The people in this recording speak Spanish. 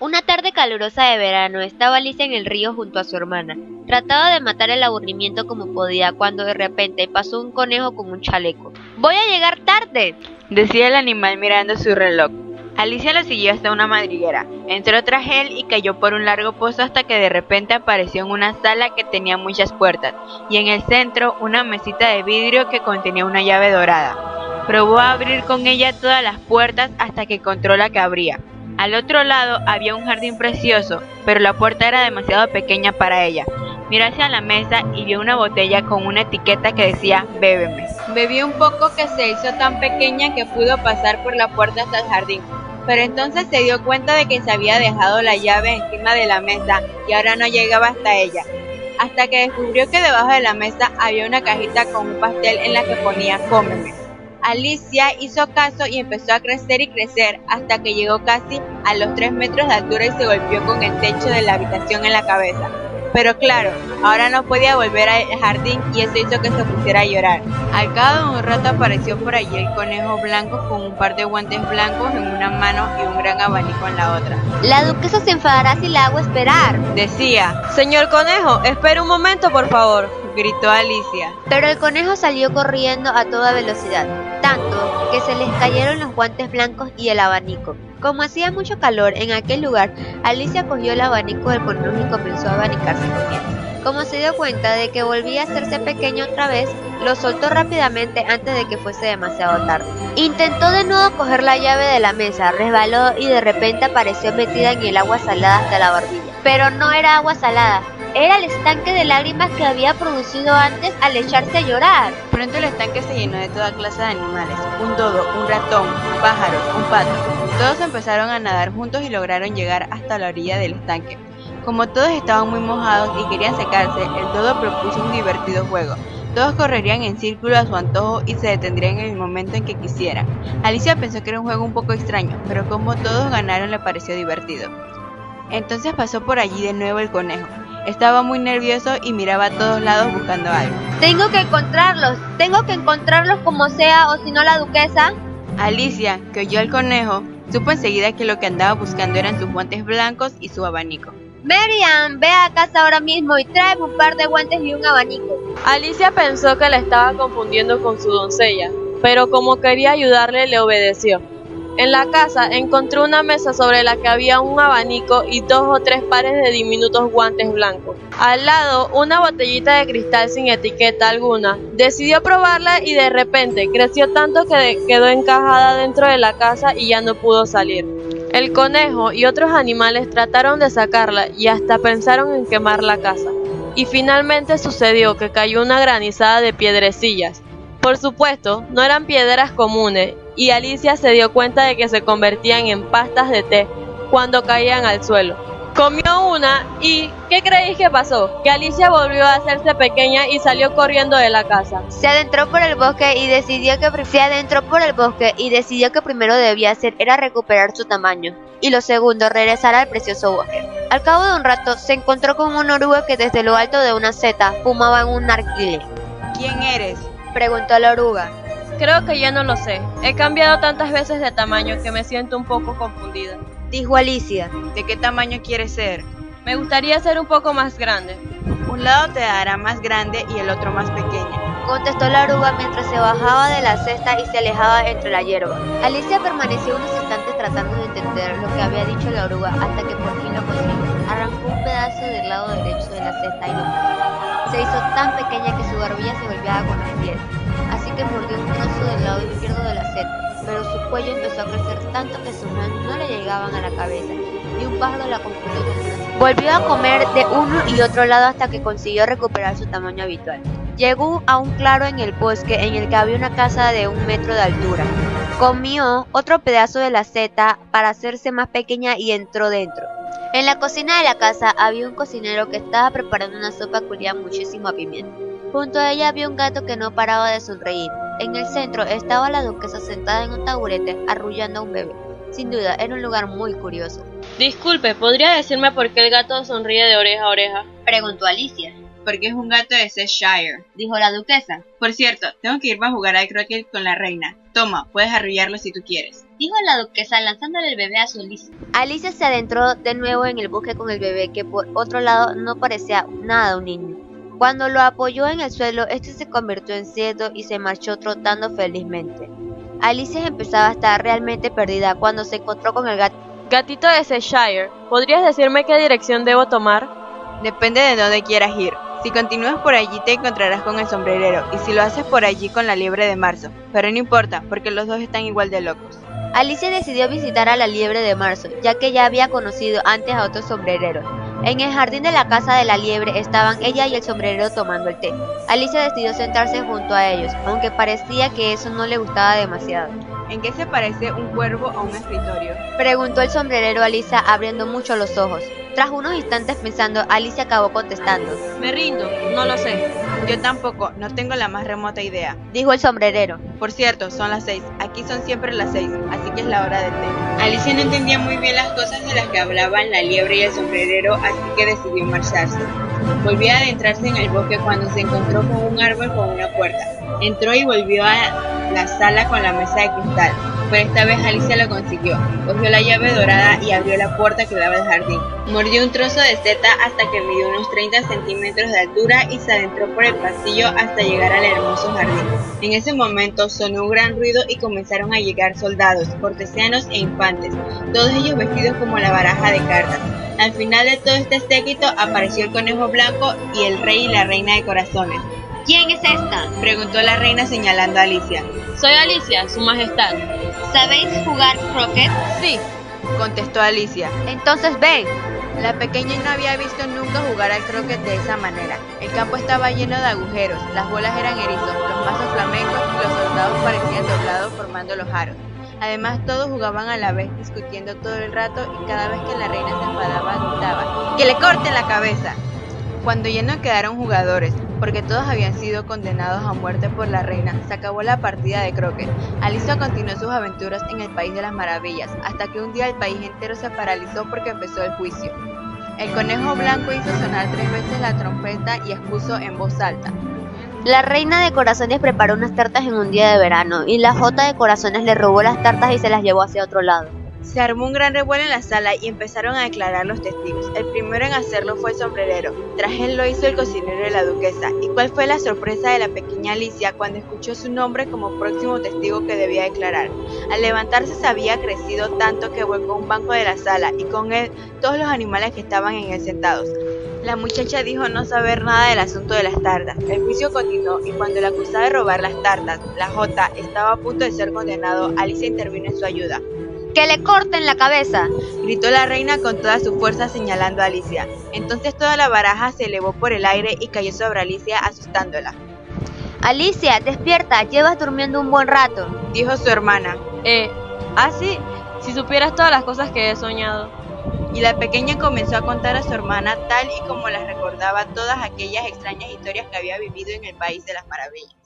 Una tarde calurosa de verano estaba Alicia en el río junto a su hermana. Trataba de matar el aburrimiento como podía cuando de repente pasó un conejo con un chaleco. ¡Voy a llegar tarde!, decía el animal mirando su reloj. Alicia lo siguió hasta una madriguera. Entró tras él y cayó por un largo pozo hasta que de repente apareció en una sala que tenía muchas puertas y en el centro una mesita de vidrio que contenía una llave dorada. Probó a abrir con ella todas las puertas hasta que encontró la que abría. Al otro lado había un jardín precioso, pero la puerta era demasiado pequeña para ella. Miró hacia la mesa y vio una botella con una etiqueta que decía «Bébeme». Bebió un poco que se hizo tan pequeña que pudo pasar por la puerta hasta el jardín. Pero entonces se dio cuenta de que se había dejado la llave encima de la mesa y ahora no llegaba hasta ella. Hasta que descubrió que debajo de la mesa había una cajita con un pastel en la que ponía «Cómeme». Alicia hizo caso y empezó a crecer y crecer hasta que llegó casi a los 3 metros de altura y se golpeó con el techo de la habitación en la cabeza. Pero claro, ahora no podía volver al jardín y eso hizo que se pusiera a llorar. Al cabo de un rato apareció por allí el conejo blanco con un par de guantes blancos en una mano y un gran abanico en la otra. «La duquesa se enfadará si la hago esperar», decía. «Señor conejo, espere un momento, por favor», gritó Alicia. Pero el conejo salió corriendo a toda velocidad, tanto que se les cayeron los guantes blancos y el abanico. Como hacía mucho calor en aquel lugar, Alicia cogió el abanico del conejo y comenzó a abanicarse con él. Como se dio cuenta de que volvía a hacerse pequeño otra vez, lo soltó rápidamente antes de que fuese demasiado tarde. Intentó de nuevo coger la llave de la mesa, resbaló y de repente apareció metida en el agua salada hasta la barbilla. Pero no era agua salada, era el estanque de lágrimas que había producido antes al echarse a llorar. Pronto el estanque se llenó de toda clase de animales, un dodo, un ratón, pájaros, un pato. Todos empezaron a nadar juntos y lograron llegar hasta la orilla del estanque. Como todos estaban muy mojados y querían secarse, el dodo propuso un divertido juego. Todos correrían en círculo a su antojo y se detendrían en el momento en que quisieran. Alicia pensó que era un juego un poco extraño, pero como todos ganaron le pareció divertido. Entonces pasó por allí de nuevo el conejo. Estaba muy nervioso y miraba a todos lados buscando algo. Tengo que encontrarlos como sea, o si no la duquesa. Alicia, que oyó al conejo, supo enseguida que lo que andaba buscando eran sus guantes blancos y su abanico. Miriam, ve a casa ahora mismo y tráeme un par de guantes y un abanico. Alicia pensó que la estaba confundiendo con su doncella, pero como quería ayudarle, le obedeció. En la casa encontró una mesa sobre la que había un abanico y 2 o 3 pares de diminutos guantes blancos. Al lado, una botellita de cristal sin etiqueta alguna. Decidió probarla y de repente creció tanto que quedó encajada dentro de la casa y ya no pudo salir. El conejo y otros animales trataron de sacarla y hasta pensaron en quemar la casa. Y finalmente sucedió que cayó una granizada de piedrecillas. Por supuesto, no eran piedras comunes, y Alicia se dio cuenta de que se convertían en pastas de té cuando caían al suelo. Comió una y ¿qué creéis que pasó? Que Alicia volvió a hacerse pequeña y salió corriendo de la casa. Se adentró por el bosque y decidió que primero debía hacer era recuperar su tamaño, y lo segundo, regresar al precioso bosque. Al cabo de un rato, se encontró con un oruga que desde lo alto de una seta fumaba en un narguilé. ¿Quién eres?, preguntó la oruga. Creo que ya no lo sé. He cambiado tantas veces de tamaño que me siento un poco confundida, dijo Alicia. ¿De qué tamaño quieres ser? Me gustaría ser un poco más grande. Un lado te hará más grande y el otro más pequeño, contestó la oruga mientras se bajaba de la cesta y se alejaba entre la hierba. Alicia permaneció unos instantes tratando de entender lo que había dicho la oruga hasta que por fin lo consiguió. Arrancó un pedazo del lado derecho de la cesta y lo mordió. Se hizo tan pequeña que su barbilla se golpeaba con los pies, así que mordió un trozo del lado izquierdo de la cesta, pero su cuello empezó a crecer tanto que sus manos no le llegaban a la cabeza, y un pájaro la confundió con una serpiente. Volvió a comer de uno y otro lado hasta que consiguió recuperar su tamaño habitual. Llegó a un claro en el bosque en el que había una casa de 1 metro de altura. Comió otro pedazo de la seta para hacerse más pequeña y entró dentro. En la cocina de la casa había un cocinero que estaba preparando una sopa que olía muchísimo a pimienta. Junto a ella había un gato que no paraba de sonreír. En el centro estaba la duquesa sentada en un taburete arrullando a un bebé. Sin duda, era un lugar muy curioso. Disculpe, ¿podría decirme por qué el gato sonríe de oreja a oreja?, preguntó Alicia. porque es un gato de Cheshire, dijo la duquesa. Por cierto, tengo que irme a jugar al croquet con la reina. Toma, puedes arrullarlo si tú quieres, dijo la duquesa lanzándole el bebé a su Alicia. Alicia se adentró de nuevo en el bosque con el bebé, que por otro lado no parecía nada un niño. Cuando lo apoyó en el suelo, este se convirtió en ciervo y se marchó trotando felizmente. Alicia empezaba a estar realmente perdida cuando se encontró con el gato. Gatito de Cheshire, ¿podrías decirme qué dirección debo tomar? Depende de dónde quieras ir. Si continúas por allí te encontrarás con el sombrerero, y si lo haces por allí con la liebre de marzo. Pero no importa, porque los dos están igual de locos. Alicia decidió visitar a la liebre de marzo, ya que ya había conocido antes a otros sombrereros. En el jardín de la casa de la liebre estaban ella y el sombrerero tomando el té. Alicia decidió sentarse junto a ellos, aunque parecía que eso no le gustaba demasiado. ¿En qué se parece un cuervo a un escritorio?, preguntó el sombrerero a Alicia abriendo mucho los ojos. Tras unos instantes pensando, Alicia acabó contestando. Me rindo, no lo sé. Yo tampoco, no tengo la más remota idea, dijo el sombrerero. Por cierto, son las 6, aquí son siempre las 6, así que es la hora del té. Alicia no entendía muy bien las cosas de las que hablaban la liebre y el sombrerero, así que decidió marcharse. Volvió a adentrarse en el bosque cuando se encontró con un árbol con una puerta. Entró y volvió a la sala con la mesa de cristal, pero esta vez Alicia lo consiguió. Cogió la llave dorada y abrió la puerta que daba al jardín. Mordió un trozo de seta hasta que midió unos 30 centímetros de altura y se adentró por el pasillo hasta llegar al hermoso jardín. En ese momento sonó un gran ruido y comenzaron a llegar soldados, cortesanos e infantes, todos ellos vestidos como la baraja de cartas. Al final de todo este séquito apareció el conejo blanco y el rey y la reina de corazones. ¿Quién es esta?, preguntó la reina señalando a Alicia. Soy Alicia, su majestad. ¿Sabéis jugar croquet? Sí, contestó Alicia. Entonces ven. La pequeña no había visto nunca jugar al croquet de esa manera. El campo estaba lleno de agujeros, las bolas eran erizos, los mazos flamencos y los soldados parecían doblados formando los aros. Además, todos jugaban a la vez, discutiendo todo el rato, y cada vez que la reina se enfadaba, gritaba: ¡que le corten la cabeza! Cuando ya no quedaron jugadores, porque todos habían sido condenados a muerte por la reina, se acabó la partida de croquet. Alicia continuó sus aventuras en el País de las Maravillas, hasta que un día el país entero se paralizó porque empezó el juicio. El conejo blanco hizo sonar 3 veces la trompeta y expuso en voz alta: La reina de corazones preparó unas tartas en un día de verano, y la jota de corazones le robó las tartas y se las llevó hacia otro lado. Se armó un gran revuelo en la sala y empezaron a declarar los testigos. El primero en hacerlo fue el sombrerero. Tras él lo hizo el cocinero de la duquesa. ¿Y cuál fue la sorpresa de la pequeña Alicia cuando escuchó su nombre como próximo testigo que debía declarar? Al levantarse se había crecido tanto que volcó un banco de la sala y con él todos los animales que estaban en él sentados. La muchacha dijo no saber nada del asunto de las tartas. El juicio continuó y cuando la acusaba de robar las tartas, la jota, estaba a punto de ser condenado, Alicia intervino en su ayuda. ¡Que le corten la cabeza!, gritó la reina con toda su fuerza señalando a Alicia. Entonces toda la baraja se elevó por el aire y cayó sobre Alicia asustándola. Alicia, despierta, llevas durmiendo un buen rato, dijo su hermana. ¿Sí? Si supieras todas las cosas que he soñado. Y la pequeña comenzó a contar a su hermana tal y como las recordaba todas aquellas extrañas historias que había vivido en el País de las Maravillas.